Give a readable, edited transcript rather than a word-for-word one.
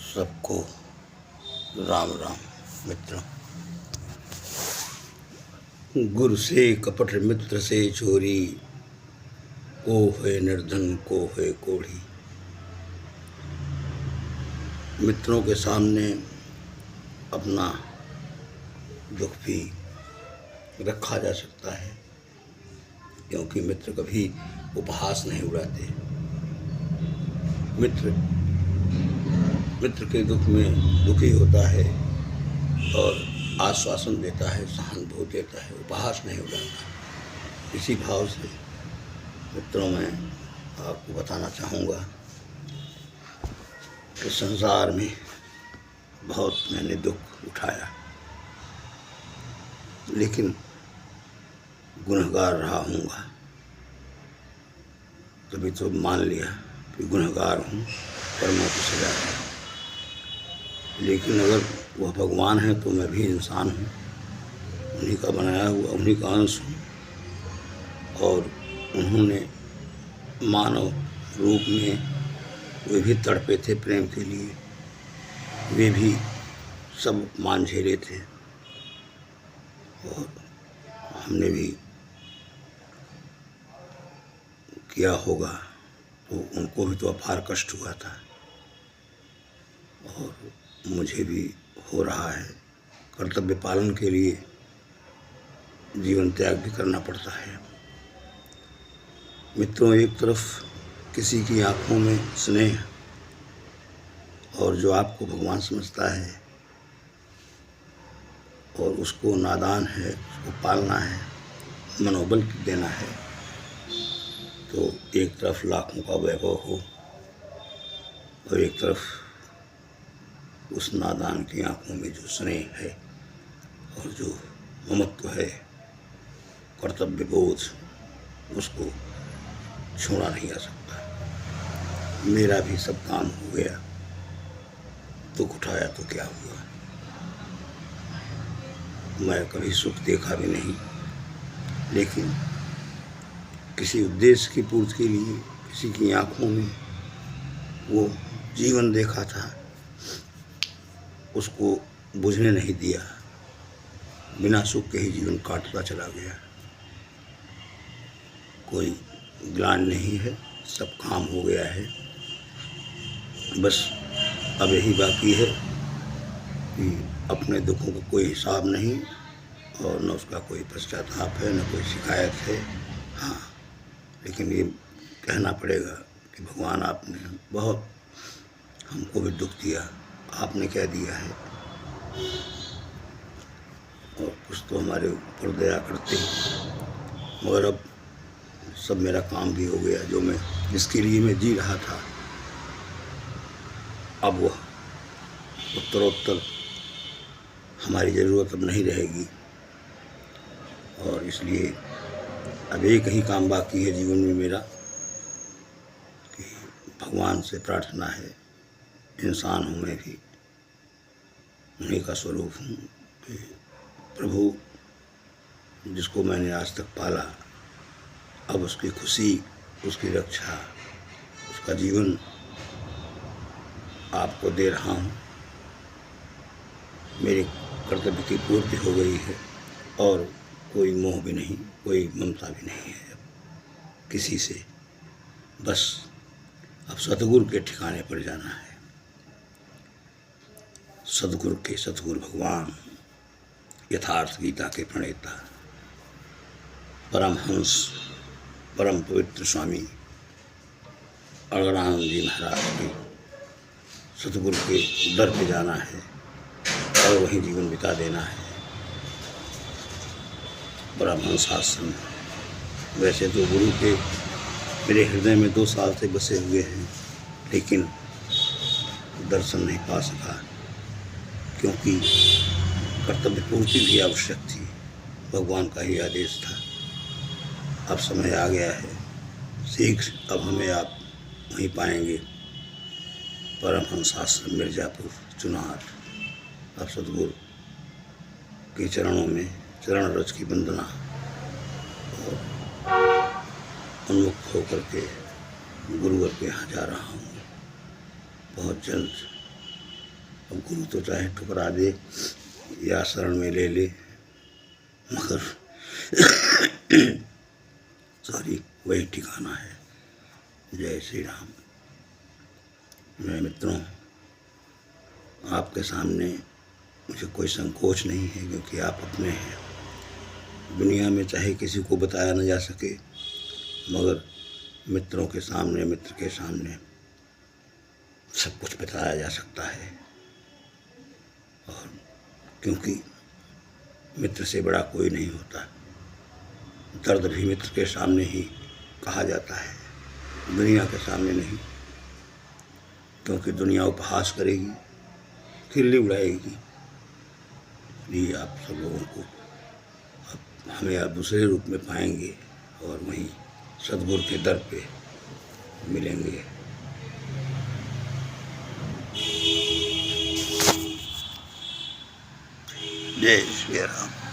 सबको राम राम। मित्रों, गुरु से कपट मित्र से चोरी, को है निर्धन को है कोढ़ी। मित्रों के सामने अपना दुख भी रखा जा सकता है, क्योंकि मित्र कभी उपहास नहीं उड़ाते। मित्र के दुख में दुखी होता है और आश्वासन देता है, सहानुभूति देता है, उपहास नहीं उड़ाता। इसी भाव से मित्रों, मैं आपको बताना चाहूँगा कि संसार में बहुत मैंने दुख उठाया, लेकिन गुनहगार रहा हूँगा। तभी तो मान लिया कि गुनहगार हूँ, कर्मों की सजा है। लेकिन अगर वह भगवान है तो मैं भी इंसान हूँ, उन्हीं का बनाया हुआ, उन्हीं का अंश हूँ। और उन्होंने मानव रूप में वे भी तड़पे थे प्रेम के लिए, वे भी सब मान झेले थे, और हमने भी किया होगा, तो उनको भी तो अपार कष्ट हुआ था और मुझे भी हो रहा है। कर्तव्य पालन के लिए जीवन त्याग भी करना पड़ता है। मित्रों, एक तरफ किसी की आंखों में स्नेह और जो आपको भगवान समझता है और उसको नादान है, उसको पालना है, मनोबल देना है, तो एक तरफ लाखों का वैभव हो और एक तरफ उस नादान की आंखों में जो स्नेह है और जो ममत्व है, कर्तव्य बोध, उसको छोड़ा नहीं जा सकता। मेरा भी सब काम हो गया, दुख उठाया तो क्या हुआ। मैं कभी सुख देखा भी नहीं, लेकिन किसी उद्देश्य की पूर्ति के लिए किसी की आंखों में वो जीवन देखा था, उसको बुझने नहीं दिया, बिना सुख के ही जीवन काटता चला गया। कोई ग्लानि नहीं है, सब काम हो गया है। बस अब यही बाकी है कि अपने दुखों का कोई हिसाब नहीं और न उसका कोई पश्चाताप है, न कोई शिकायत है। हाँ, लेकिन ये कहना पड़ेगा कि भगवान, आपने बहुत हमको भी दुख दिया, आपने क्या दिया है, और कुछ तो हमारे ऊपर दया करते। मगर अब सब मेरा काम भी हो गया, जो मैं जिसके लिए मैं जी रहा था, अब वह उत्तरोत्तर हमारी ज़रूरत अब नहीं रहेगी। और इसलिए अब एक ही काम बाकी है जीवन में मेरा, कि भगवान से प्रार्थना है, इंसान हूँ मैं भी, उन्हीं का स्वरूप हूँ, कि प्रभु जिसको मैंने आज तक पाला, अब उसकी खुशी, उसकी रक्षा, उसका जीवन आपको दे रहा हूँ। मेरे कर्तव्य की पूर्ति हो गई है और कोई मोह भी नहीं, कोई ममता भी नहीं है अब किसी से। बस अब सतगुरु के ठिकाने पर जाना है। सतगुरु भगवान, यथार्थ गीता के प्रणेता, परमहंस, परम पवित्र स्वामी अलगनानंद जी महाराज की सतगुरु के दर पे जाना है और वहीं जीवन बिता देना है। परमहंस आश्रम वैसे तो गुरु के मेरे हृदय में 2 साल से बसे हुए हैं, लेकिन दर्शन नहीं पा सका, क्योंकि कर्तव्य पूर्ति भी आवश्यक थी, भगवान का ही आदेश था। अब समय आ गया है, शीघ्र अब हमें आप वहीं पाएंगे, परमहंस आश्रम मिर्जापुर चुनार। अब सतगुरु के चरणों में चरण रज की वंदना और उन्मुक्त होकर के गुरुवर के यहाँ जा रहा हूँ। बहुत जल्द अब गुरु तो चाहे ठुकरा दे या शरण में ले ले, मगर सॉरी वही ठिकाना है। जय श्री राम। मेरे मित्रों, आपके सामने मुझे कोई संकोच नहीं है, क्योंकि आप अपने हैं। दुनिया में चाहे किसी को बताया न जा सके, मगर मित्रों के सामने, मित्र के सामने सब कुछ बताया जा सकता है। और क्योंकि मित्र से बड़ा कोई नहीं होता, दर्द भी मित्र के सामने ही कहा जाता है, दुनिया के सामने नहीं। क्योंकि दुनिया उपहास करेगी, खिल्ली उड़ाएगी। इसलिए आप सब लोगों को हमें आप दूसरे रूप में पाएंगे और वहीं सद्गुरु के दर पे मिलेंगे। जय श्री राम।